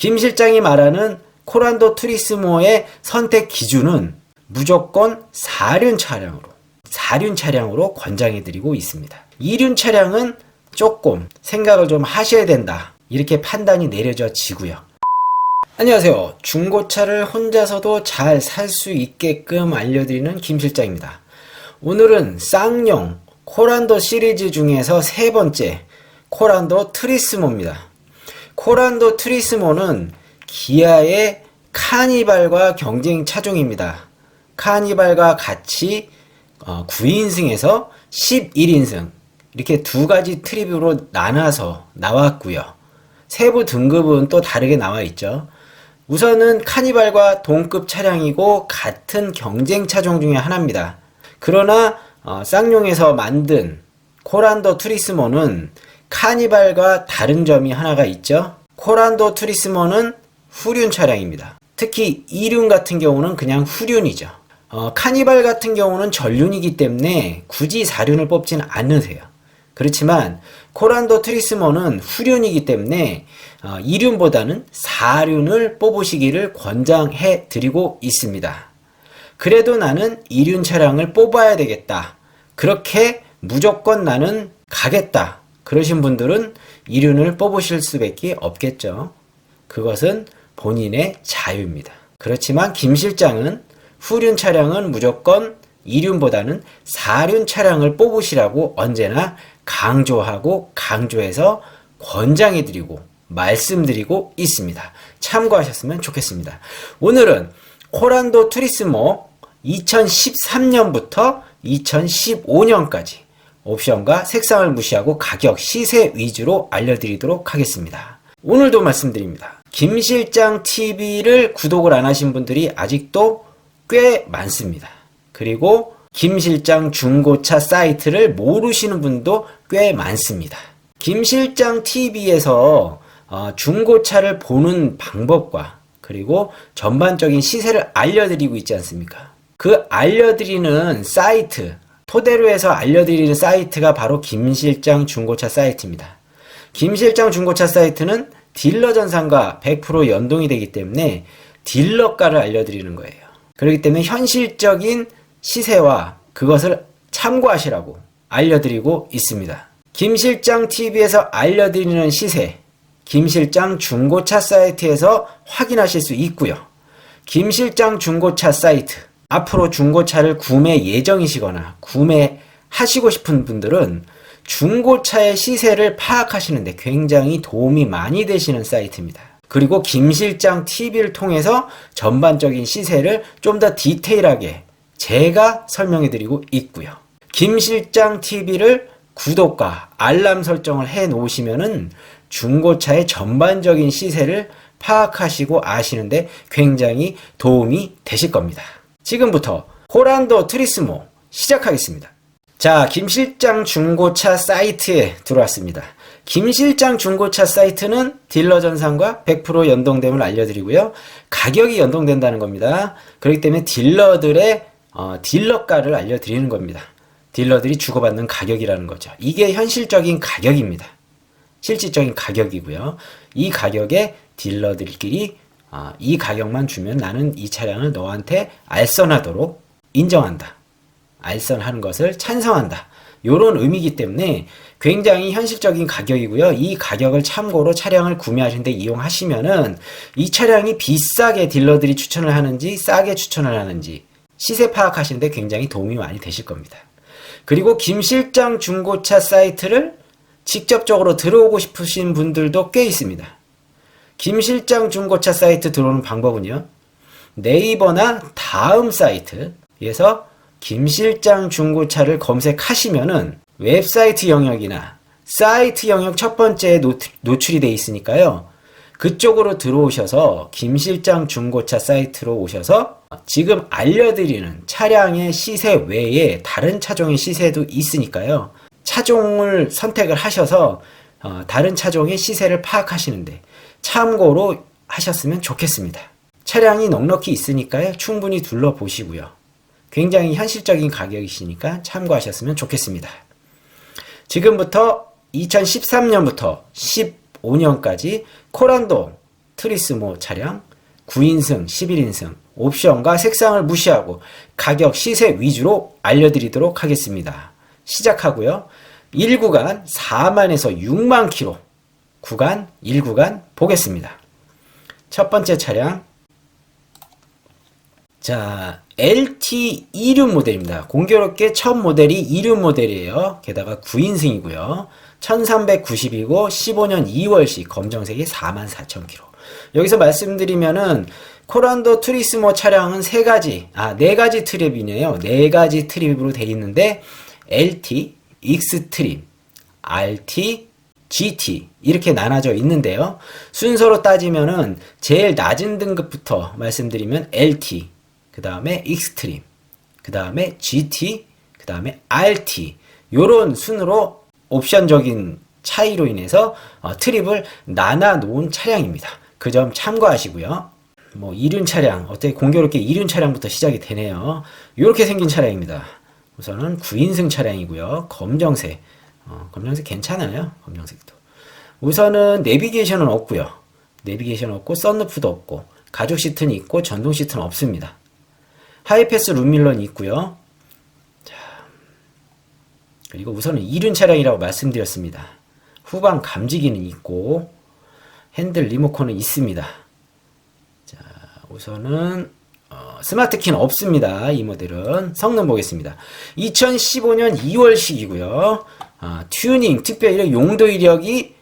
김 실장이 말하는 코란도 투리스모의 선택 기준은 무조건 4륜 차량으로 권장해드리고 있습니다. 2륜 차량은 조금 생각을 좀 하셔야 된다, 이렇게 판단이 내려져지고요. 안녕하세요. 중고차를 혼자서도 잘 살 수 있게끔 알려드리는 김 실장입니다. 오늘은 쌍용 코란도 시리즈 중에서 세 번째 코란도 투리스모입니다. 코란도 투리스모는 기아의 카니발과 경쟁 차종입니다. 카니발과 같이 9인승에서 11인승 이렇게 두 가지 트립으로 나눠서 나왔고요. 세부 등급은 또 다르게 나와 있죠. 우선은 카니발과 동급 차량이고 같은 경쟁 차종 중에 하나입니다. 그러나 쌍용에서 만든 코란도 투리스모는 카니발과 다른 점이 하나가 있죠. 코란도 투리스모는 후륜 차량입니다. 특히 2륜 같은 경우는 그냥 후륜이죠. 카니발 같은 경우는 전륜이기 때문에 굳이 4륜을 뽑지는 않으세요. 그렇지만 코란도 투리스모는 후륜이기 때문에 2륜보다는 4륜을 뽑으시기를 권장해 드리고 있습니다. 그래도 나는 2륜 차량을 뽑아야 되겠다, 그렇게 무조건 나는 가겠다, 그러신 분들은 2륜을 뽑으실 수밖에 없겠죠. 그것은 본인의 자유입니다. 그렇지만 김 실장은 후륜 차량은 무조건 2륜보다는 4륜 차량을 뽑으시라고 언제나 강조해서 권장해드리고 말씀드리고 있습니다. 참고하셨으면 좋겠습니다. 오늘은 코란도 투리스모 2013년부터 2015년까지 옵션과 색상을 무시하고 가격, 시세 위주로 알려드리도록 하겠습니다. 오늘도 말씀드립니다. 김 실장 TV를 구독을 안 하신 분들이 아직도 꽤 많습니다. 그리고 김 실장 중고차 사이트를 모르시는 분도 꽤 많습니다. 김 실장 TV에서 중고차를 보는 방법과 그리고 전반적인 시세를 알려드리고 있지 않습니까? 그 알려드리는 사이트, 토대로 해서 알려드리는 사이트가 바로 김 실장 중고차 사이트입니다. 김 실장 중고차 사이트는 딜러 전산과 100% 연동이 되기 때문에 딜러가를 알려드리는 거예요. 그렇기 때문에 현실적인 시세와 그것을 참고하시라고 알려드리고 있습니다. 김 실장 TV에서 알려드리는 시세, 김 실장 중고차 사이트에서 확인하실 수 있고요. 김 실장 중고차 사이트, 앞으로 중고차를 구매 예정이시거나 구매하시고 싶은 분들은 중고차의 시세를 파악하시는데 굉장히 도움이 많이 되시는 사이트입니다. 그리고 김 실장 TV를 통해서 전반적인 시세를 좀 더 디테일하게 제가 설명해 드리고 있고요. 김 실장 TV를 구독과 알람 설정을 해 놓으시면은 중고차의 전반적인 시세를 파악하시고 아시는데 굉장히 도움이 되실 겁니다. 지금부터 코란도 투리스모 시작하겠습니다. 자, 김 실장 중고차 사이트에 들어왔습니다. 김 실장 중고차 사이트는 딜러 전산과 100% 연동됨을 알려드리고요. 가격이 연동된다는 겁니다. 그렇기 때문에 딜러들의 딜러가를 알려드리는 겁니다. 딜러들이 주고받는 가격이라는 거죠. 이게 현실적인 가격입니다. 실질적인 가격이고요. 이 가격에 딜러들끼리 이 가격만 주면 나는 이 차량을 너한테 알선하도록 인정한다, 알선하는 것을 찬성한다, 이런 의미이기 때문에 굉장히 현실적인 가격이고요. 이 가격을 참고로 차량을 구매하시는데 이용하시면은 이 차량이 비싸게 딜러들이 추천을 하는지 싸게 추천을 하는지 시세 파악하시는데 굉장히 도움이 많이 되실 겁니다. 그리고 김 실장 중고차 사이트를 직접적으로 들어오고 싶으신 분들도 꽤 있습니다. 김 실장 중고차 사이트 들어오는 방법은요, 네이버나 다음 사이트에서 김 실장 중고차를 검색하시면은 웹사이트 영역이나 사이트 영역 첫 번째에 노출이 되어 있으니까요. 그쪽으로 들어오셔서 김 실장 중고차 사이트로 오셔서 지금 알려드리는 차량의 시세 외에 다른 차종의 시세도 있으니까요. 차종을 선택을 하셔서 다른 차종의 시세를 파악하시는데 참고로 하셨으면 좋겠습니다. 차량이 넉넉히 있으니까요. 충분히 둘러보시고요. 굉장히 현실적인 가격이시니까 참고하셨으면 좋겠습니다. 지금부터 2013년부터 15년까지 코란도 트리스모 차량 9인승, 11인승 옵션과 색상을 무시하고 가격, 시세 위주로 알려드리도록 하겠습니다. 시작하고요. 1구간 4만에서 6만 킬로 구간 1구간 보겠습니다. 첫 번째 차량, 자, LT 2륜 모델입니다. 공교롭게 첫 모델이 2륜 모델이에요. 게다가 9인승이고요. 1390이고 15년 2월식 검정색이 44,000km. 여기서 말씀드리면은 코란도 투리스모 차량은 네 가지 트립이네요. 네 가지 트립으로 되어 있는데 LT, 익스트림, RT, GT 이렇게 나눠져 있는데요. 순서로 따지면은 제일 낮은 등급부터 말씀드리면 LT, 그 다음에 익스트림, 그 다음에 GT, 그 다음에 RT 요런 순으로 옵션적인 차이로 인해서 트립을 나눠 놓은 차량입니다. 그 점 참고하시고요. 뭐 2륜 차량, 어떻게 공교롭게 2륜 차량부터 시작이 되네요. 이렇게 생긴 차량입니다. 우선은 9인승 차량이고요. 검정색. 검정색 괜찮아요. 검정색도. 우선은 내비게이션은 없고요. 내비게이션 없고 썬루프도 없고 가죽 시트는 있고 전동 시트는 없습니다. 하이패스 룸밀러는 있고요. 자, 그리고 우선은 2륜 차량이라고 말씀드렸습니다. 후방 감지기는 있고 핸들 리모컨은 있습니다. 자, 우선은 스마트 키는 없습니다. 이 모델은. 성능 보겠습니다. 2015년 2월식이고요. 튜닝, 특별 이력, 용도 이력이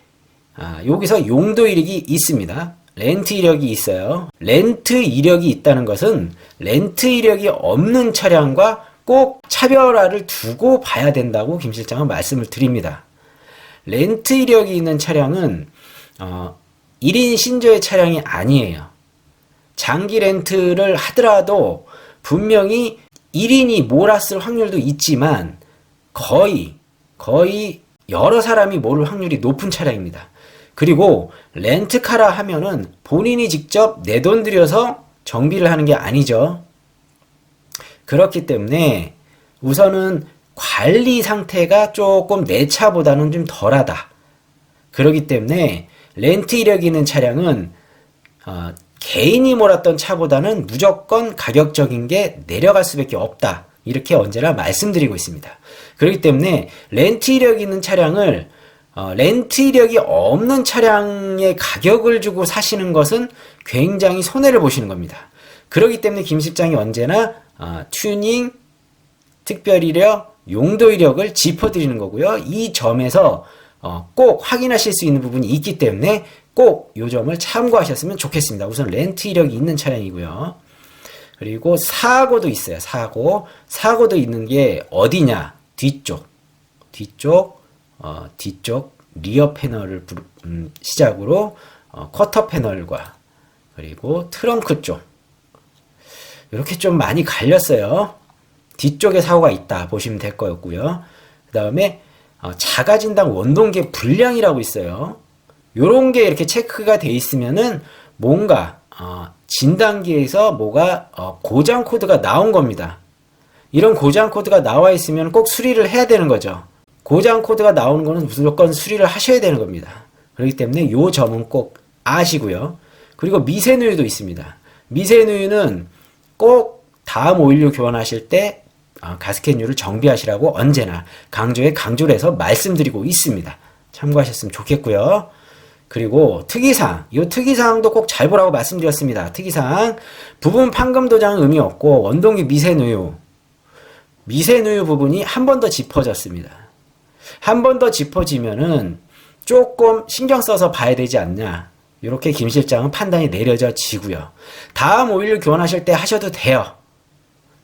여기서 용도 이력이 있습니다. 렌트 이력이 있어요. 렌트 이력이 있다는 것은 렌트 이력이 없는 차량과 꼭 차별화를 두고 봐야 된다고 김 실장은 말씀을 드립니다. 렌트 이력이 있는 차량은 1인 신조의 차량이 아니에요. 장기 렌트를 하더라도 분명히 1인이 몰았을 확률도 있지만 거의 여러 사람이 모를 확률이 높은 차량입니다. 그리고 렌트카라 하면은 본인이 직접 내 돈 들여서 정비를 하는 게 아니죠. 그렇기 때문에 우선은 관리 상태가 조금 내 차보다는 좀 덜하다. 그렇기 때문에 렌트 이력이 있는 차량은 개인이 몰았던 차보다는 무조건 가격적인 게 내려갈 수밖에 없다. 이렇게 언제나 말씀드리고 있습니다. 그렇기 때문에 렌트 이력이 있는 차량을 렌트 이력이 없는 차량의 가격을 주고 사시는 것은 굉장히 손해를 보시는 겁니다. 그렇기 때문에 김 실장이 언제나 튜닝, 특별 이력, 용도 이력을 짚어드리는 거고요. 이 점에서 꼭 확인하실 수 있는 부분이 있기 때문에 꼭 이 점을 참고하셨으면 좋겠습니다. 우선 렌트 이력이 있는 차량이고요. 그리고 사고도 있어요. 사고도 있는 게 어디냐? 뒤쪽 리어 패널을 시작으로 쿼터 패널과 그리고 트렁크 쪽 이렇게 좀 많이 갈렸어요. 뒤쪽에 사고가 있다 보시면 될 거였고요. 그 다음에 자가진당 원동계 불량이라고 있어요. 요런 게 이렇게 체크가 돼 있으면은 뭔가 진단기에서 뭐가 고장 코드가 나온 겁니다. 이런 고장 코드가 나와 있으면 꼭 수리를 해야 되는 거죠. 고장 코드가 나오는 거는 무조건 수리를 하셔야 되는 겁니다. 그렇기 때문에 요 점은 꼭 아시고요. 그리고 미세누유도 있습니다. 미세누유는 꼭 다음 오일류 교환하실 때 가스켓류를 정비하시라고 언제나 강조를 해서 말씀드리고 있습니다. 참고하셨으면 좋겠고요. 그리고 특이사항, 이 특이사항도 꼭 잘 보라고 말씀드렸습니다. 특이사항, 부분 판금 도장은 의미 없고 원동기 미세누유 부분이 한 번 더 짚어졌습니다. 한 번 더 짚어지면은 조금 신경 써서 봐야 되지 않냐. 이렇게 김 실장은 판단이 내려져지고요. 다음 오일을 교환하실 때 하셔도 돼요.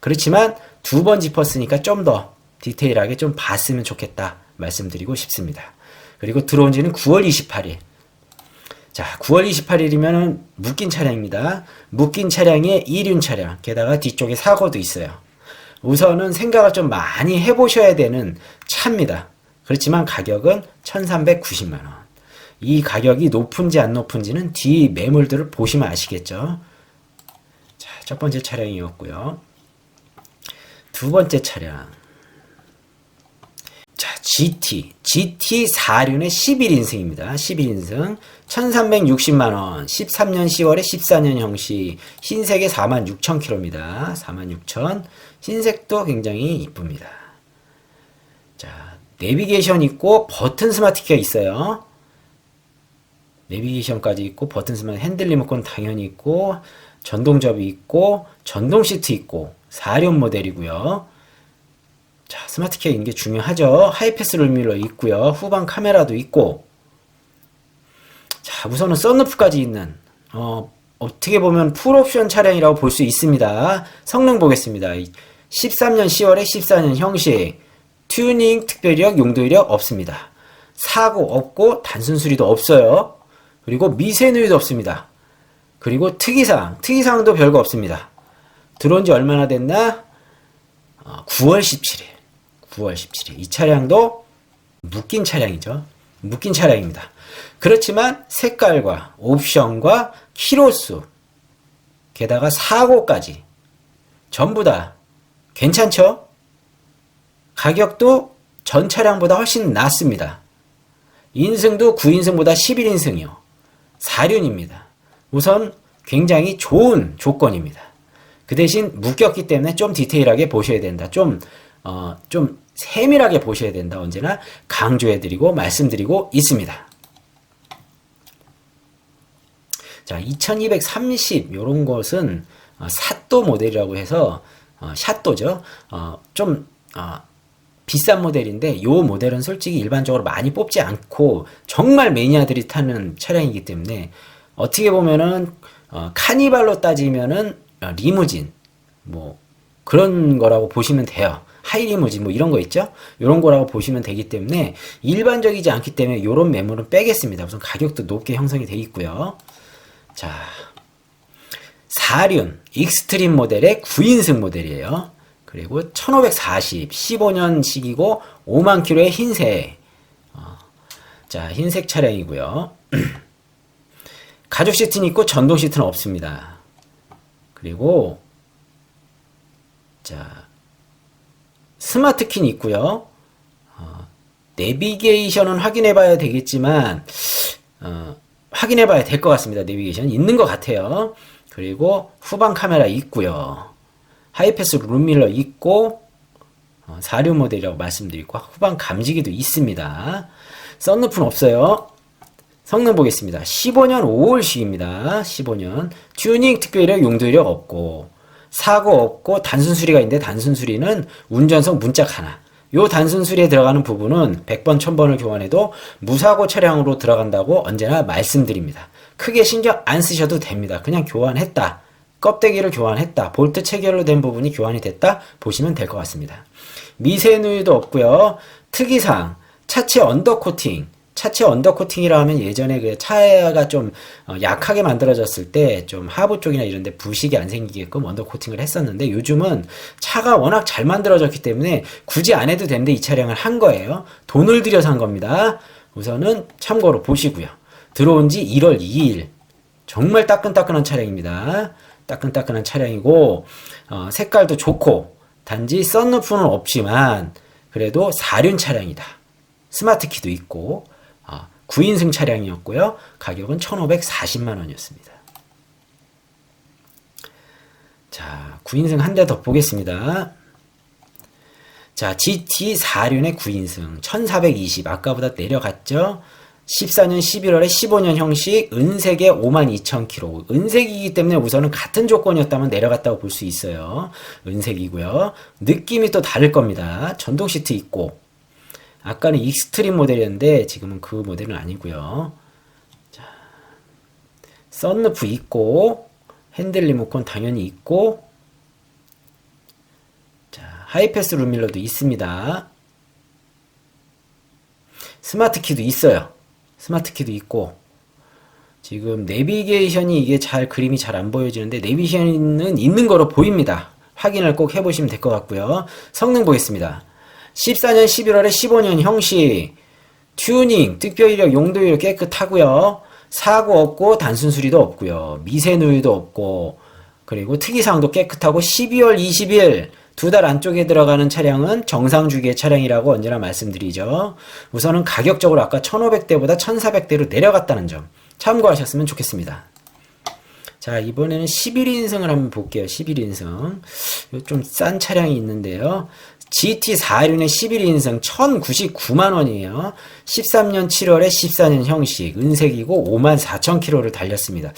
그렇지만 두 번 짚었으니까 좀 더 디테일하게 좀 봤으면 좋겠다 말씀드리고 싶습니다. 그리고 들어온 지는 9월 28일. 자, 9월 28일이면 묶인 차량입니다. 묶인 차량에 2륜 차량, 게다가 뒤쪽에 사고도 있어요. 우선은 생각을 좀 많이 해보셔야 되는 차입니다. 그렇지만 가격은 1,390만원. 이 가격이 높은지 안 높은지는 뒤 매물들을 보시면 아시겠죠. 자, 첫 번째 차량이었고요. 두 번째 차량. 자, GT 4륜의 11인승입니다. 11인승 1360만원 13년 10월에 14년 형식 흰색에 46,000km입니다. 46,000 흰색도 굉장히 이쁩니다. 자, 내비게이션 있고 버튼 스마트키가 있어요. 내비게이션까지 있고 버튼 스마트 핸들 리모컨 당연히 있고 전동접이 있고 전동 시트 있고 4륜 모델이고요. 자, 스마트키가 있는 게 중요하죠. 하이패스 룰밀러 있고요. 후방 카메라도 있고. 자, 우선은 썬루프까지 있는 어떻게 보면 풀옵션 차량이라고 볼 수 있습니다. 성능 보겠습니다. 13년 10월에 14년 형식 튜닝 특별이력 용도이력 없습니다. 사고 없고 단순 수리도 없어요. 그리고 미세누이도 없습니다. 그리고 특이사항도 별거 없습니다. 들어온 지 얼마나 됐나? 9월 17일. 9월 17일. 이 차량도 묶인 차량이죠. 묶인 차량입니다. 그렇지만 색깔과 옵션과 키로수, 게다가 사고까지 전부 다 괜찮죠? 가격도 전 차량보다 훨씬 낮습니다. 인승도 9인승보다 11인승이요. 4륜입니다. 우선 굉장히 좋은 조건입니다. 그 대신 묶였기 때문에 좀 디테일하게 보셔야 된다. 좀 세밀하게 보셔야 된다. 언제나 강조해드리고 말씀드리고 있습니다. 자, 2230 요런 것은 샷도 모델이라고 해서 샷도죠. 비싼 모델인데 요 모델은 솔직히 일반적으로 많이 뽑지 않고 정말 매니아들이 타는 차량이기 때문에 어떻게 보면은 카니발로 따지면은 리무진 뭐 그런 거라고 보시면 돼요. 하이리무진 뭐 이런 거 있죠? 이런 거라고 보시면 되기 때문에 일반적이지 않기 때문에 이런 매물은 빼겠습니다. 우선 가격도 높게 형성이 돼 있고요. 자, 4륜 익스트림 모델의 9인승 모델이에요. 그리고 1540 15년식이고 5만 킬로의 흰색. 자, 흰색 차량이고요. 가죽 시트는 있고 전동 시트는 없습니다. 그리고 자, 스마트 키는 있고요. 내비게이션은 확인해 봐야 되겠지만 확인해 봐야 될 것 같습니다. 내비게이션 있는 것 같아요. 그리고 후방 카메라 있고요. 하이패스 룸밀러 있고 4륜 모델이라고 말씀드리고 후방 감지기도 있습니다. 썬루프는 없어요. 성능 보겠습니다. 15년 5월식입니다. 15년 튜닝 특별이력 용도이력 없고 사고 없고 단순 수리가 있는데 단순 수리는 운전석 문짝 하나. 요 단순 수리에 들어가는 부분은 100번 1000번을 교환해도 무사고 차량으로 들어간다고 언제나 말씀드립니다. 크게 신경 안 쓰셔도 됩니다. 그냥 교환했다. 껍데기를 교환했다. 볼트 체결로 된 부분이 교환이 됐다. 보시면 될 것 같습니다. 미세누이도 없고요. 특이사항 차체 언더코팅. 차체 언더코팅이라 하면 예전에 그 차가 좀 약하게 만들어졌을 때 좀 하부 쪽이나 이런 데 부식이 안 생기게끔 언더코팅을 했었는데 요즘은 차가 워낙 잘 만들어졌기 때문에 굳이 안 해도 되는데 이 차량을 한 거예요. 돈을 들여서 한 겁니다. 우선은 참고로 보시고요. 들어온 지 1월 2일. 정말 따끈따끈한 차량입니다. 따끈따끈한 차량이고 색깔도 좋고 단지 썬루프는 없지만 그래도 4륜 차량이다. 스마트키도 있고 9인승 차량이었고요. 가격은 1540만원이었습니다. 자, 9인승 한 대 더 보겠습니다. 자, GT 4륜의 9인승 1420 아까보다 내려갔죠. 14년 11월에 15년 형식 은색에 52,000km. 은색이기 때문에 우선은 같은 조건이었다면 내려갔다고 볼 수 있어요. 은색이고요. 느낌이 또 다를 겁니다. 전동 시트 있고 아까는 익스트림 모델이었는데 지금은 그 모델은 아니고요. 자, 썬루프 있고 핸들 리모컨 당연히 있고 자, 하이패스 룸밀러도 있습니다. 스마트키도 있어요. 스마트키도 있고 지금 내비게이션이 이게 그림이 잘 안 보여지는데 내비게이션은 있는 거로 보입니다. 확인을 꼭 해보시면 될 것 같고요. 성능 보겠습니다. 14년 11월에 15년 형식 튜닝 특별이력 용도이력 깨끗하고요. 사고 없고 단순 수리도 없고요. 미세누이도 없고 그리고 특이사항도 깨끗하고 12월 20일 두 달 안쪽에 들어가는 차량은 정상 주기의 차량이라고 언제나 말씀드리죠. 우선은 가격적으로 아까 1500대보다 1400대로 내려갔다는 점 참고하셨으면 좋겠습니다. 자, 이번에는 11인승을 한번 볼게요. 11인승. 좀 싼 차량이 있는데요. GT416의 11인승 1099만원이에요. 13년 7월에 14년 형식, 은색이고 54,000km를 달렸습니다.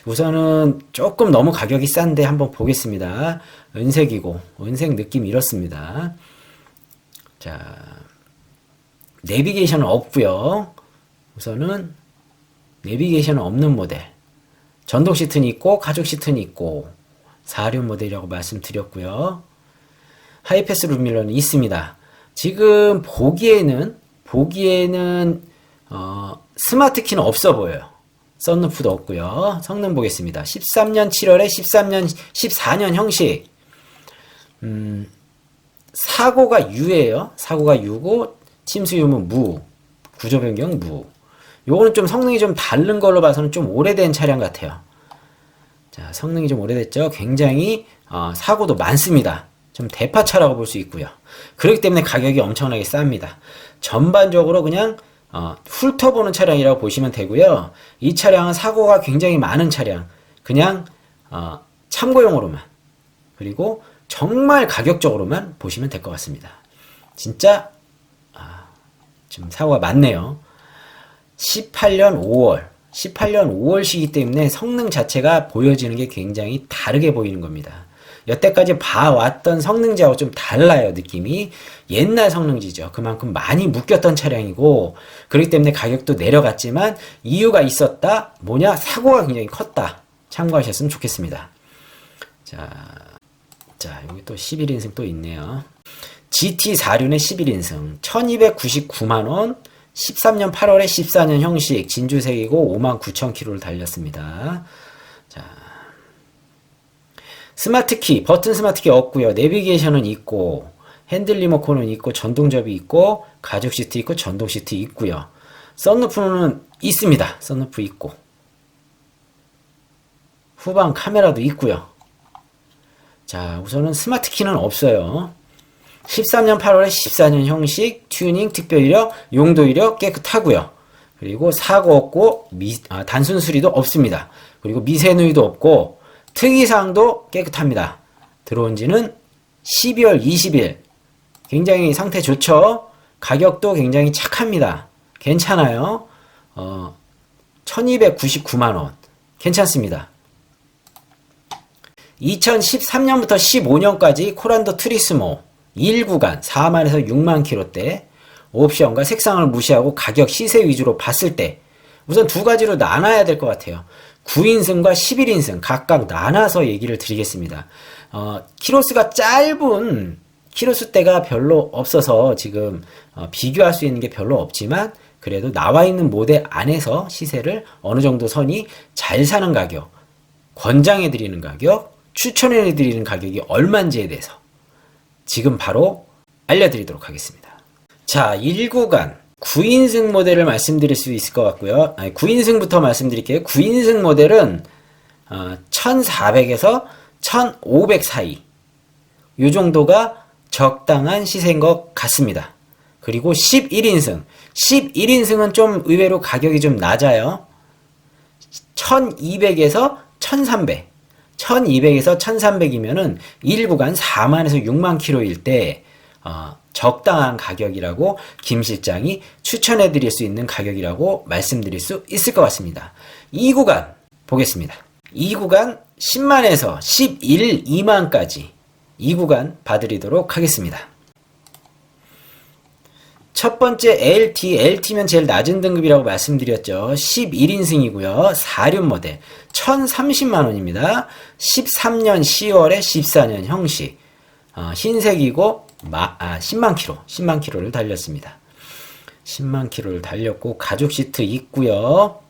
우선은 조금 너무 가격이 싼데 한번 보겠습니다. 은색이고, 은색 느낌 이렇습니다. 자, 내비게이션은 없고요. 우선은 내비게이션은 없는 모델. 전동 시트는 있고 가죽 시트는 있고 4륜 모델이라고 말씀드렸고요. 하이패스 룸밀러는 있습니다. 지금 보기에는 스마트 키는 없어 보여요. 썬루프도 없고요. 성능 보겠습니다. 13년 7월에 14년 형식. 사고가 U예요. 사고가 U고 침수 유무 무, 구조 변경 무. 요거는 좀 성능이 좀 다른 걸로 봐서는 좀 오래된 차량 같아요. 자, 성능이 좀 오래됐죠. 굉장히 사고도 많습니다. 좀 대파차라고 볼 수 있고요. 그렇기 때문에 가격이 엄청나게 쌉니다. 전반적으로 그냥 훑어보는 차량이라고 보시면 되고요. 이 차량은 사고가 굉장히 많은 차량. 그냥 참고용으로만, 그리고 정말 가격적으로만 보시면 될 것 같습니다. 진짜 지금 사고가 많네요. 18년 5월시기 때문에 성능 자체가 보여지는 게 굉장히 다르게 보이는 겁니다. 여태까지 봐왔던 성능지하고 좀 달라요, 느낌이. 옛날 성능지죠. 그만큼 많이 묶였던 차량이고, 그렇기 때문에 가격도 내려갔지만, 이유가 있었다? 뭐냐? 사고가 굉장히 컸다. 참고하셨으면 좋겠습니다. 자, 여기 또 11인승 또 있네요. GT4륜의 11인승, 1299만원, 13년 8월에 14년 형식, 진주색이고 59,000km를 달렸습니다. 자, 스마트키, 버튼 스마트키 없고요. 내비게이션은 있고, 핸들 리모컨은 있고, 전동접이 있고, 가죽 시트 있고, 전동 시트 있고요. 썬루프는 있습니다. 썬루프 있고, 후방 카메라도 있고요. 자, 우선은 스마트키는 없어요. 13년 8월에 14년 형식, 튜닝, 특별 이력, 용도 이력 깨끗하고요. 그리고 사고 없고 단순 수리도 없습니다. 그리고 미세 누이도 없고 특이사항도 깨끗합니다. 들어온 지는 12월 20일. 굉장히 상태 좋죠? 가격도 굉장히 착합니다. 괜찮아요. 1299만원. 괜찮습니다. 2013년부터 15년까지 코란도 트리스모 1구간 4만에서 6만 킬로대, 옵션과 색상을 무시하고 가격 시세 위주로 봤을 때 우선 두 가지로 나눠야 될 것 같아요. 9인승과 11인승 각각 나눠서 얘기를 드리겠습니다. 키로수가 짧은 키로수대가 별로 없어서 지금 비교할 수 있는 게 별로 없지만, 그래도 나와 있는 모델 안에서 시세를 어느 정도 선이 잘 사는 가격, 권장해 드리는 가격, 추천해 드리는 가격이 얼마인지에 대해서 지금 바로 알려드리도록 하겠습니다. 자, 1구간 9인승 모델을 말씀드릴 수 있을 것 같고요. 9인승부터 말씀드릴게요. 9인승 모델은 1400에서 1500 사이, 이 정도가 적당한 시세인 것 같습니다. 그리고 11인승은 좀 의외로 가격이 좀 낮아요. 1200에서 1300, 1200에서 1300이면은 1구간 4만에서 6만 킬로일 때 적당한 가격이라고 김 실장이 추천해 드릴 수 있는 가격이라고 말씀드릴 수 있을 것 같습니다. 2구간 보겠습니다. 2구간 10만에서 11, 2만까지 2구간 봐드리도록 하겠습니다. 첫 번째 LT면 제일 낮은 등급이라고 말씀드렸죠. 11인승이고요. 4륜 모델 1030만원입니다. 13년 10월에 14년 형식, 흰색이고 10만 킬로를 달렸습니다. 10만 킬로를 달렸고 가죽 시트 있고요.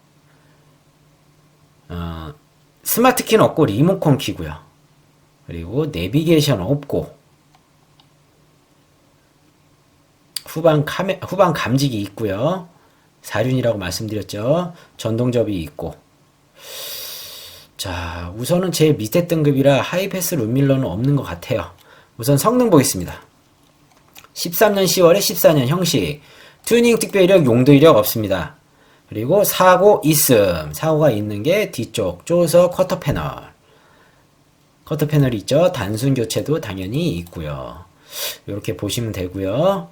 스마트 키는 없고 리모컨 키고요. 그리고 내비게이션 없고 후방 감지기 있고요. 4륜이라고 말씀드렸죠. 전동접이 있고. 자, 우선은 제일 밑에 등급이라 하이패스 룸밀러는 없는 것 같아요. 우선 성능 보겠습니다. 13년 10월에 14년 형식. 튜닝 특별 이력, 용도 이력 없습니다. 그리고 사고 있음. 사고가 있는 게 뒤쪽 조서 쿼터 패널. 쿼터 패널이 있죠. 단순 교체도 당연히 있고요. 이렇게 보시면 되고요.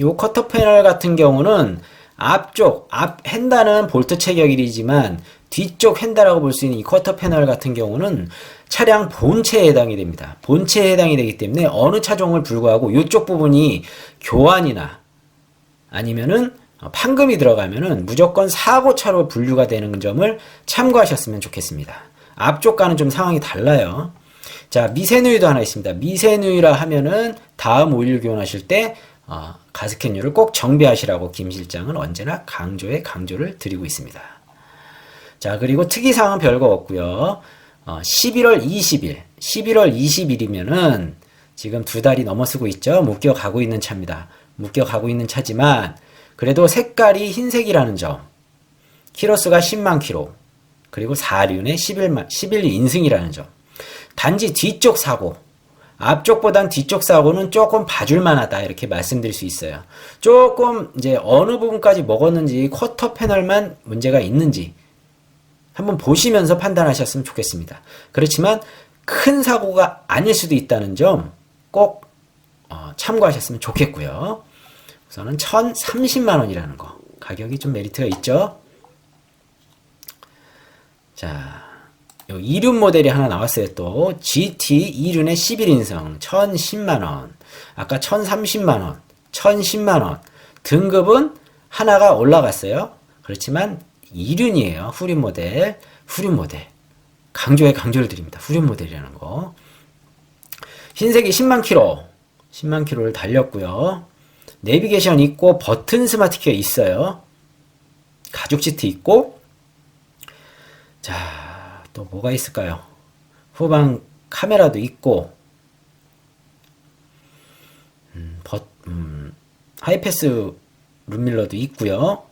요 커터 패널 같은 경우는 앞쪽, 앞 핸다는 볼트 체결이지만 뒤쪽 핸다라고 볼 수 있는 이 커터 패널 같은 경우는 차량 본체에 해당이 됩니다. 본체에 해당이 되기 때문에 어느 차종을 불구하고 이쪽 부분이 교환이나 아니면은 판금이 들어가면은 무조건 사고차로 분류가 되는 점을 참고하셨으면 좋겠습니다. 앞쪽과는 좀 상황이 달라요. 자, 미세누유도 하나 있습니다. 미세누유라 하면은 다음 오일 교환하실 때 가스켓류를 꼭 정비하시라고 김 실장은 언제나 강조를 드리고 있습니다. 자, 그리고 특이사항은 별거 없고요. 11월 20일이면은 지금 2달이 넘어서고 있죠. 묶여가고 있는 차입니다. 묶여가고 있는 차지만 그래도 색깔이 흰색이라는 점, 키로수가 10만 키로, 그리고 4륜에 11인승이라는 점. 단지 뒤쪽 사고, 앞쪽보단 뒤쪽 사고는 조금 봐줄만 하다 이렇게 말씀드릴 수 있어요. 조금 이제 어느 부분까지 먹었는지, 쿼터 패널만 문제가 있는지 한번 보시면서 판단하셨으면 좋겠습니다. 그렇지만 큰 사고가 아닐 수도 있다는 점 꼭 참고하셨으면 좋겠고요. 우선은 1,030만원이라는 거, 가격이 좀 메리트가 있죠. 자, 요 2륜 모델이 하나 나왔어요. 또 GT 2륜의 11인승 1,010만원, 아까 1,030만원, 1,010만원. 등급은 하나가 올라갔어요. 그렇지만 2륜이에요. 후륜 모델. 강조를 드립니다. 후륜 모델이라는 거. 흰색이 10만 킬로를 달렸고요. 내비게이션 있고 버튼 스마트 키가 있어요. 가죽 시트 있고. 자, 또 뭐가 있을까요? 후방 카메라도 있고, 하이패스 룸밀러도 있고요.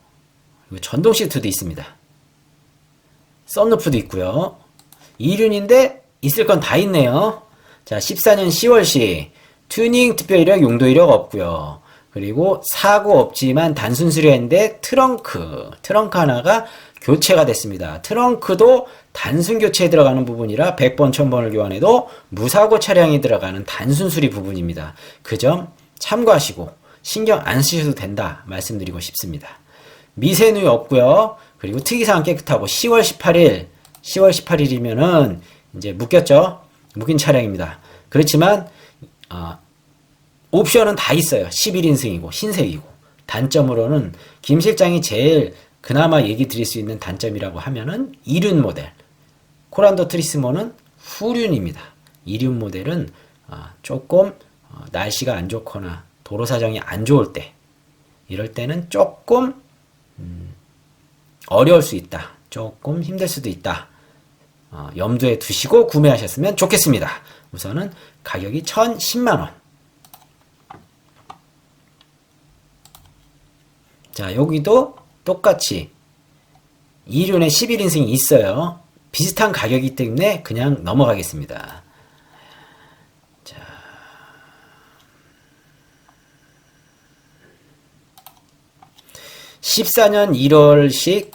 그리고 전동 시트도 있습니다. 썬루프도 있고요. 2륜인데 있을 건 다 있네요. 자, 14년 10월시 튜닝 특별 이력, 용도 이력 없고요. 그리고 사고 없지만 단순 수리했는데 트렁크 하나가 교체가 됐습니다. 트렁크도 단순 교체에 들어가는 부분이라 100번, 1000번을 교환해도 무사고 차량이 들어가는 단순 수리 부분입니다. 그 점 참고하시고 신경 안 쓰셔도 된다 말씀드리고 싶습니다. 미세누유 없고요. 그리고 특이사항 깨끗하고 10월 18일이면은 이제 묶였죠. 묶인 차량입니다. 그렇지만 옵션은 다 있어요. 11인승이고 흰색이고. 단점으로는 김 실장이 제일 그나마 얘기 드릴 수 있는 단점이라고 하면은 2륜 모델. 코란도 트리스모는 후륜입니다. 2륜 모델은 조금 날씨가 안 좋거나 도로 사정이 안 좋을 때, 이럴 때는 조금 어려울 수 있다. 조금 힘들 수도 있다. 염두에 두시고 구매하셨으면 좋겠습니다. 우선은 가격이 1,010만원. 자, 여기도 똑같이 2륜에 11인승이 있어요. 비슷한 가격이기 때문에 그냥 넘어가겠습니다. 자, 14년 1월식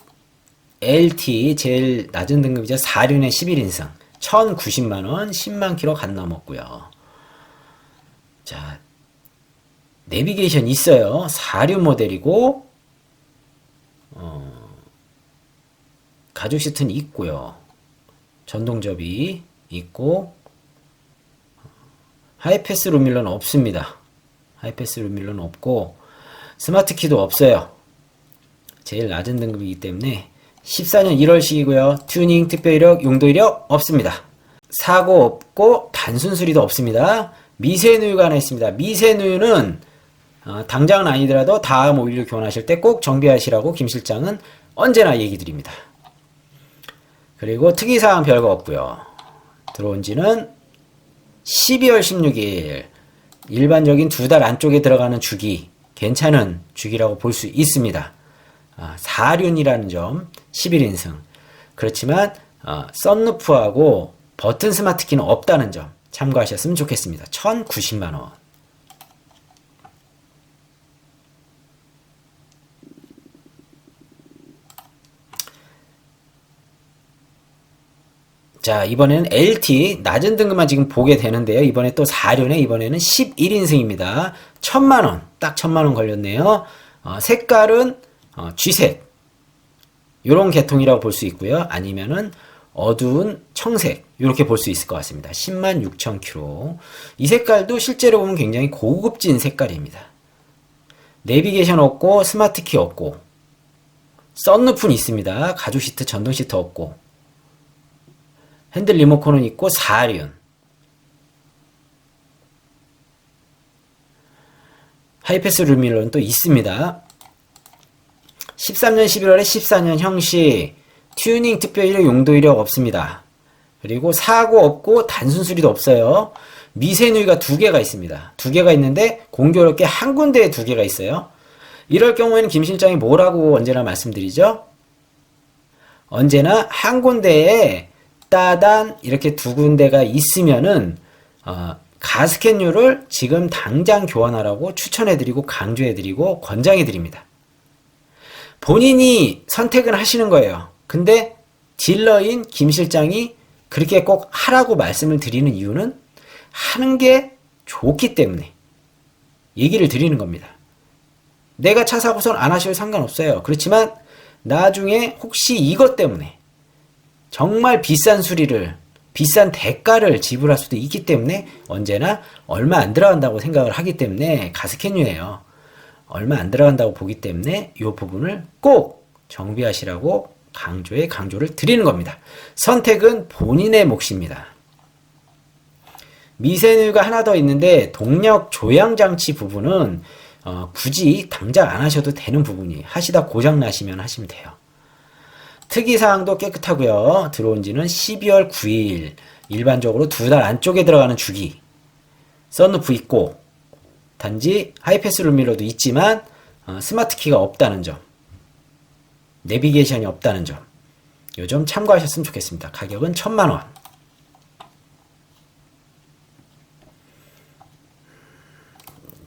LT 제일 낮은 등급이죠. 4륜에 11인승 1,090만원, 10만 킬로 간 넘었고요. 자, 내비게이션 있어요. 4륜 모델이고 가죽 시트는 있고요. 전동 접이 있고, 하이패스 룸밀러는 없습니다. 하이패스 룸밀러는 없고, 스마트 키도 없어요. 제일 낮은 등급이기 때문에 14년 1월식이고요. 튜닝 특별 이력, 용도 이력 없습니다. 사고 없고 단순 수리도 없습니다. 미세누유가 하나 있습니다. 미세누유는 당장은 아니더라도 다음 오일을 교환하실 때 꼭 정비하시라고 김 실장은 언제나 얘기 드립니다. 그리고 특이사항 별거 없고요. 들어온 지는 12월 16일. 일반적인 2달 안쪽에 들어가는 주기, 괜찮은 주기라고 볼 수 있습니다. 4륜이라는 점, 11인승. 그렇지만 썬루프하고 버튼 스마트 키는 없다는 점 참고하셨으면 좋겠습니다. 1,090만원. 자, 이번에는 LT 낮은 등급만 지금 보게 되는데요. 이번에 또 4륜에 이번에는 11인승입니다. 1,000만원, 딱 1,000만원 걸렸네요. 색깔은 쥐색, 요런 계통이라고 볼 수 있고요. 아니면은 어두운 청색, 이렇게 볼 수 있을 것 같습니다. 106,000km. 이 색깔도 실제로 보면 굉장히 고급진 색깔입니다. 내비게이션 없고 스마트키 없고 썬루프는 있습니다. 가죽 시트, 전동 시트 없고 핸들 리모컨은 있고 4륜. 하이패스 룸밀러는 또 있습니다. 13년 11월에 14년 형식, 튜닝 특별 이력 용도 이력 없습니다. 그리고 사고 없고 단순 수리도 없어요. 미세누이가 2개가 있습니다. 2개가 있는데 공교롭게 한 군데에 2개가 있어요. 이럴 경우에는 김 실장이 뭐라고 언제나 말씀드리죠? 언제나 한 군데에 따단 이렇게 2군데가 있으면은 가스켓류를 지금 당장 교환하라고 추천해드리고 강조해드리고 권장해드립니다. 본인이 선택은 하시는 거예요. 근데 딜러인 김 실장이 그렇게 꼭 하라고 말씀을 드리는 이유는 하는 게 좋기 때문에 얘기를 드리는 겁니다. 내가 차 사고선 안 하셔도 상관없어요. 그렇지만 나중에 혹시 이것 때문에 정말 비싼 수리를, 비싼 대가를 지불할 수도 있기 때문에 언제나 얼마 안 들어간다고 생각을 하기 때문에 가스켓류예요. 얼마 안 들어간다고 보기 때문에 이 부분을 꼭 정비하시라고 강조를 드리는 겁니다. 선택은 본인의 몫입니다. 미세누이가 하나 더 있는데 동력 조향장치 부분은 굳이 당장 안 하셔도 되는 부분이 하시다 고장 나시면 하시면 돼요. 특이사항도 깨끗하고요. 들어온 지는 12월 9일. 일반적으로 2달 안쪽에 들어가는 주기. 썬루프 있고 단지 하이패스 룸밀러도 있지만 스마트키가 없다는 점. 내비게이션이 없다는 점. 요 점 참고하셨으면 좋겠습니다. 가격은 1,000만원.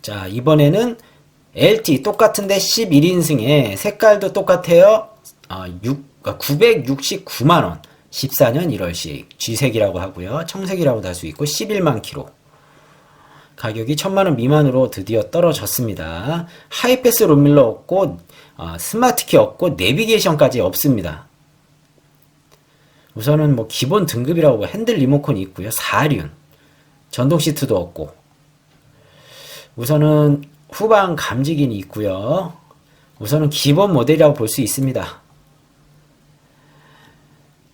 자, 이번에는 LT 똑같은데 11인승에 색깔도 똑같아요. 969만원. 14년 1월식. G색이라고 하고요. 청색이라고도 할 수 있고 11만 킬로. 가격이 1,000만원 미만으로 드디어 떨어졌습니다. 하이패스 룸밀러 없고 스마트키 없고 내비게이션까지 없습니다. 우선은 뭐 기본 등급이라고 핸들 리모컨이 있고요. 4륜. 전동 시트도 없고 우선은 후방 감지기는 있고요. 우선은 기본 모델이라고 볼 수 있습니다.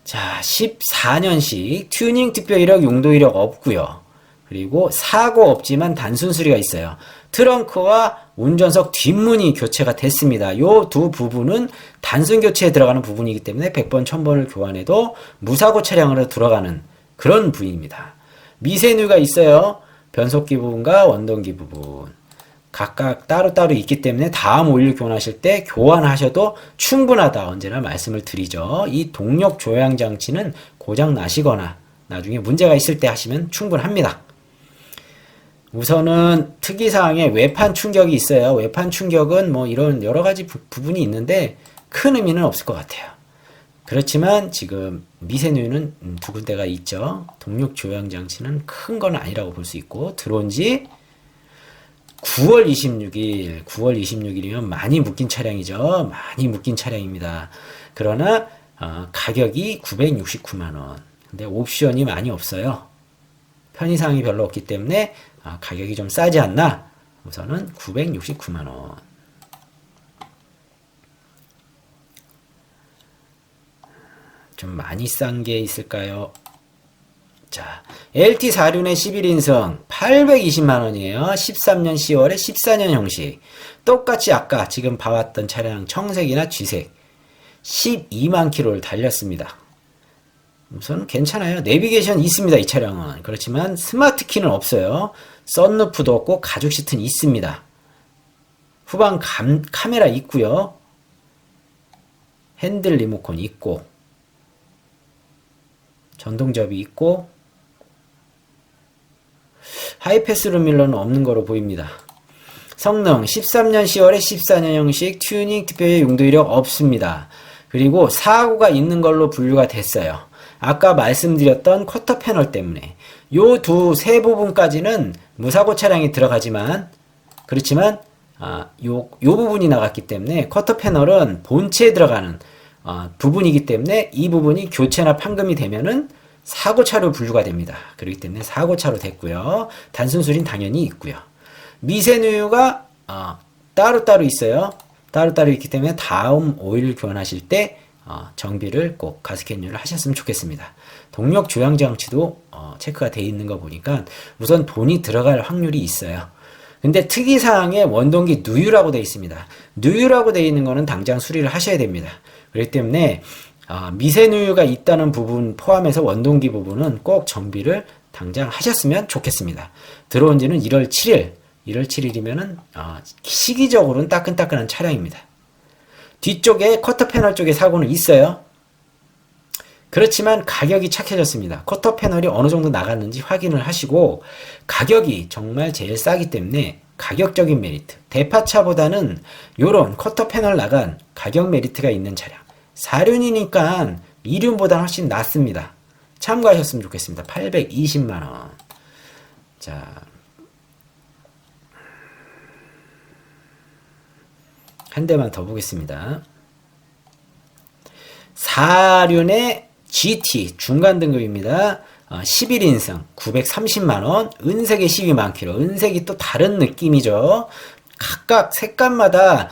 자, 14년식 튜닝 특별 이력 용도 이력 없고요. 그리고 사고 없지만 단순 수리가 있어요. 트렁크와 운전석 뒷문이 교체가 됐습니다. 요 두 부분은 단순 교체에 들어가는 부분이기 때문에 100번, 1000번을 교환해도 무사고 차량으로 들어가는 그런 부위입니다. 미세누이가 있어요. 변속기 부분과 원동기 부분. 각각 따로따로 있기 때문에 다음 오일 교환하실 때 교환하셔도 충분하다 언제나 말씀을 드리죠. 이 동력 조향 장치는 고장 나시거나 나중에 문제가 있을 때 하시면 충분합니다. 우선은 특이사항에 외판 충격이 있어요. 외판 충격은 뭐 이런 여러가지 부분이 있는데 큰 의미는 없을 것 같아요. 그렇지만 지금 미세누이는 2군데가 있죠. 동력 조향 장치는 큰 건 아니라고 볼 수 있고 들어온 지 9월 26일이면 많이 묶인 차량이죠. 많이 묶인 차량입니다. 그러나 가격이 969만원. 근데 옵션이 많이 없어요. 편의사항이 별로 없기 때문에 가격이 좀 싸지 않나? 우선은 969만원. 좀 많이 싼 게 있을까요? 자, LT 4륜의 11인승 820만원이에요. 13년 10월에 14년 형식. 똑같이 아까 지금 봐왔던 차량 청색이나 쥐색 12만 킬로를 달렸습니다. 우선 괜찮아요. 내비게이션 있습니다. 이 차량은. 그렇지만 스마트키는 없어요. 썬루프도 없고 가죽 시트는 있습니다. 후방 카메라 있고요. 핸들 리모컨 있고 전동접이 있고 하이패스 룸밀러는 없는 거로 보입니다. 성능 13년 10월에 14년형식 튜닝 특별히 용도 이력 없습니다. 그리고 사고가 있는 걸로 분류가 됐어요. 아까 말씀드렸던 쿼터 패널 때문에 요 세 부분까지는 무사고 차량이 들어가지만 그렇지만 요 부분이 나갔기 때문에 쿼터 패널은 본체에 들어가는 부분이기 때문에 이 부분이 교체나 판금이 되면은 사고차로 분류가 됩니다. 그렇기 때문에 사고차로 됐고요. 단순 수리는 당연히 있고요. 미세누유가 따로따로 있어요. 따로따로 있기 때문에 다음 오일 교환하실 때 정비를 꼭 가스켓류를 하셨으면 좋겠습니다. 동력 조향 장치도 체크가 되어 있는 거 보니까 우선 돈이 들어갈 확률이 있어요. 근데 특이사항에 원동기 누유라고 되어 있습니다. 누유라고 되어 있는 거는 당장 수리를 하셔야 됩니다. 그렇기 때문에 미세누유가 있다는 부분 포함해서 원동기 부분은 꼭 정비를 당장 하셨으면 좋겠습니다. 들어온 지는 1월 7일이면은 시기적으로는 따끈따끈한 차량입니다. 뒤쪽에 쿼터 패널 쪽에 사고는 있어요. 그렇지만 가격이 착해졌습니다. 쿼터 패널이 어느 정도 나갔는지 확인을 하시고 가격이 정말 제일 싸기 때문에 가격적인 메리트, 대파차보다는 요런 쿼터 패널 나간 가격 메리트가 있는 차량, 4륜이니까 2륜보다 훨씬 낫습니다. 참고하셨으면 좋겠습니다. 820만원. 자, 한 대만 더 보겠습니다. 4륜의 GT 중간 등급입니다. 11인승 930만원, 은색의 12만 킬로. 은색이 또 다른 느낌이죠. 각각 색감마다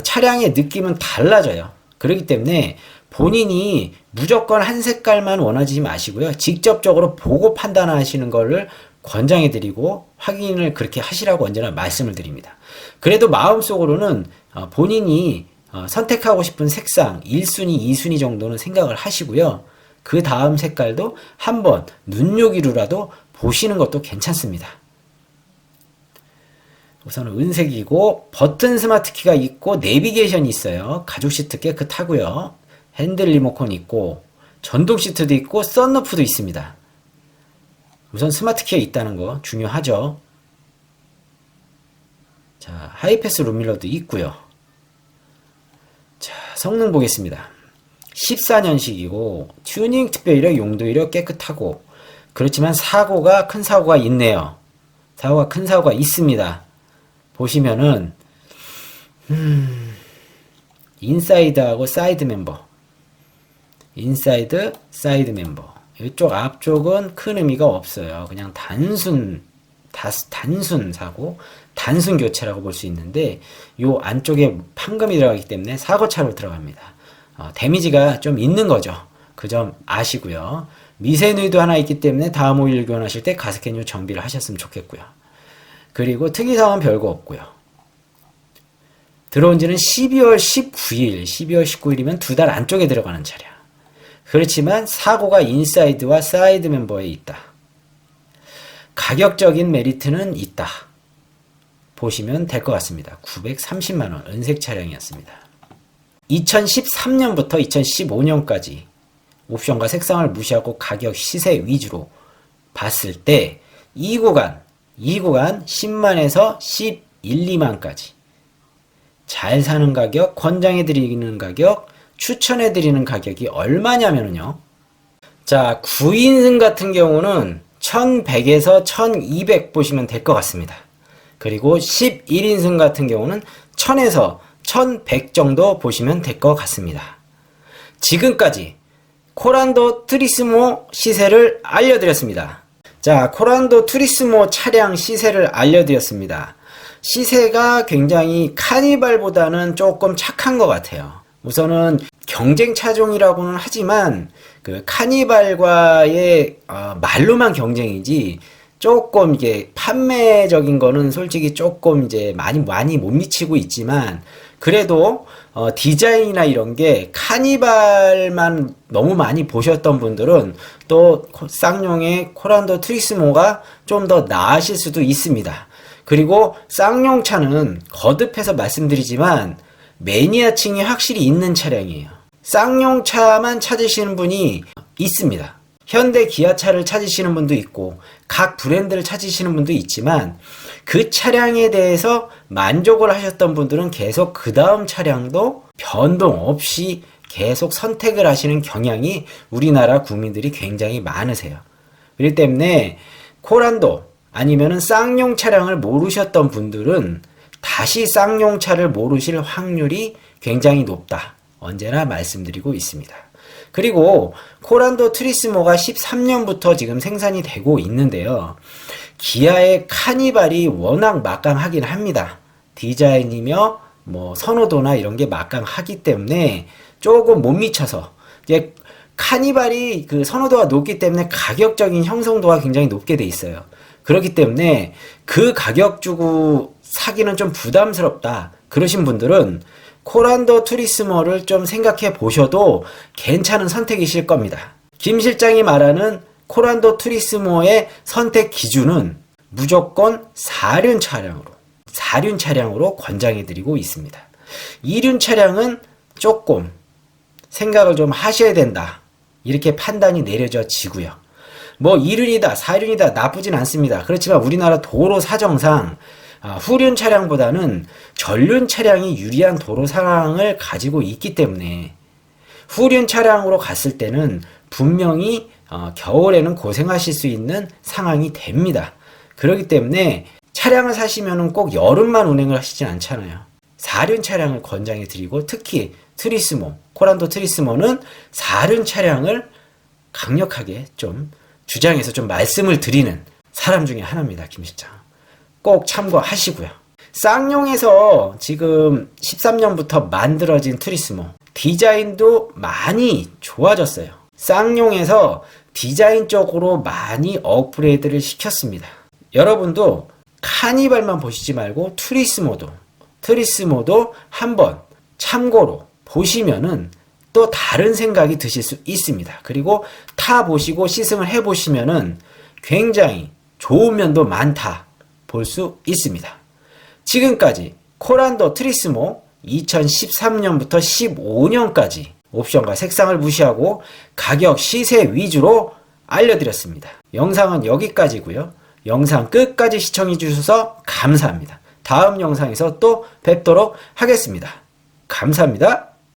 차량의 느낌은 달라져요. 그렇기 때문에 본인이 무조건 한 색깔만 원하지 마시고요. 직접적으로 보고 판단하시는 것을 권장해 드리고 확인을 그렇게 하시라고 언제나 말씀을 드립니다. 그래도 마음속으로는 본인이 선택하고 싶은 색상 1순위, 2순위 정도는 생각을 하시고요. 그 다음 색깔도 한번 눈요기로라도 보시는 것도 괜찮습니다. 우선은 은색이고 버튼 스마트키가 있고 내비게이션이 있어요. 가죽 시트 깨끗하고요. 핸들 리모컨 있고 전동 시트도 있고 썬루프도 있습니다. 우선 스마트키가 있다는 거 중요하죠. 자, 하이패스 룸밀러도 있고요. 자, 성능 보겠습니다. 14년식이고 튜닝 특별이력 용도 이력 깨끗하고 그렇지만 큰 사고가 있네요. 큰 사고가 있습니다. 보시면은 인사이드하고 사이드 멤버, 인사이드 사이드 멤버, 이쪽 앞쪽은 큰 의미가 없어요. 그냥 단순 사고, 단순 교체라고 볼 수 있는데 요 안쪽에 판금이 들어가기 때문에 사고차로 들어갑니다. 데미지가 좀 있는 거죠. 그 점 아시고요. 미세누유도 하나 있기 때문에 다음 오일 교환하실 때 가스켓류 정비를 하셨으면 좋겠고요. 그리고 특이사항은 별거 없고요. 들어온 지는 12월 19일이면 2달 안쪽에 들어가는 차량. 그렇지만 사고가 인사이드와 사이드 멤버에 있다. 가격적인 메리트는 있다. 보시면 될 것 같습니다. 930만원 은색 차량이었습니다. 2013년부터 2015년까지 옵션과 색상을 무시하고 가격 시세 위주로 봤을 때 이 구간 10만에서 11, 2만까지 잘 사는 가격, 권장해드리는 가격, 추천해드리는 가격이 얼마냐면요. 자, 9인승 같은 경우는 1100에서 1200 보시면 될 것 같습니다. 그리고 11인승 같은 경우는 1000에서 1100 정도 보시면 될 것 같습니다. 지금까지 코란도 투리스모 시세를 알려드렸습니다. 자, 코란도 투리스모 차량 시세를 알려드렸습니다. 시세가 굉장히 카니발보다는 조금 착한 것 같아요. 우선은 경쟁 차종이라고는 하지만 그 카니발과의 말로만 경쟁이지 조금 이게 판매적인 거는 솔직히 조금 이제 많이 못 미치고 있지만 그래도 디자인이나 이런 게 카니발만 너무 많이 보셨던 분들은 또 쌍용의 코란도 투리스모가 좀 더 나으실 수도 있습니다. 그리고 쌍용차는 거듭해서 말씀드리지만 매니아층이 확실히 있는 차량이에요. 쌍용차만 찾으시는 분이 있습니다. 현대 기아차를 찾으시는 분도 있고 각 브랜드를 찾으시는 분도 있지만 그 차량에 대해서 만족을 하셨던 분들은 계속 그 다음 차량도 변동 없이 계속 선택을 하시는 경향이 우리나라 국민들이 굉장히 많으세요. 그렇기 때문에 코란도 아니면은 쌍용 차량을 모르셨던 분들은 다시 쌍용차를 모르실 확률이 굉장히 높다. 언제나 말씀드리고 있습니다. 그리고 코란도 투리스모가 13년부터 지금 생산이 되고 있는데요. 기아의 카니발이 워낙 막강하긴 합니다. 디자인이며 뭐 선호도나 이런 게 막강하기 때문에 조금 못 미쳐서 이제 카니발이 그 선호도가 높기 때문에 가격적인 형성도가 굉장히 높게 돼 있어요. 그렇기 때문에 그 가격 주고 사기는 좀 부담스럽다. 그러신 분들은 코란도 투리스모를 좀 생각해 보셔도 괜찮은 선택이실 겁니다. 김 실장이 말하는 코란도 투리스모의 선택 기준은 무조건 4륜 차량으로 권장해 드리고 있습니다. 2륜 차량은 조금 생각을 좀 하셔야 된다. 이렇게 판단이 내려져지고요. 뭐 2륜이다, 4륜이다 나쁘진 않습니다. 그렇지만 우리나라 도로 사정상 후륜 차량보다는 전륜 차량이 유리한 도로 상황을 가지고 있기 때문에 후륜 차량으로 갔을 때는 분명히 겨울에는 고생하실 수 있는 상황이 됩니다. 그렇기 때문에 차량을 사시면은 꼭 여름만 운행을 하시진 않잖아요. 4륜 차량을 권장해 드리고 특히 투리스모, 코란도 투리스모는 4륜 차량을 강력하게 좀 주장해서 좀 말씀을 드리는 사람 중에 하나입니다. 김 실장. 꼭 참고하시고요. 쌍용에서 지금 13년부터 만들어진 투리스모 디자인도 많이 좋아졌어요. 쌍용에서 디자인 쪽으로 많이 업그레이드를 시켰습니다. 여러분도 카니발만 보시지 말고 투리스모도 한번 참고로 보시면은 또 다른 생각이 드실 수 있습니다. 그리고 타보시고 시승을 해보시면은 굉장히 좋은 면도 많다 볼 수 있습니다. 지금까지 코란도 투리스모 2013년부터 15년까지 옵션과 색상을 무시하고 가격 시세 위주로 알려드렸습니다. 영상은 여기까지고요. 영상 끝까지 시청해 주셔서 감사합니다. 다음 영상에서 또 뵙도록 하겠습니다. 감사합니다.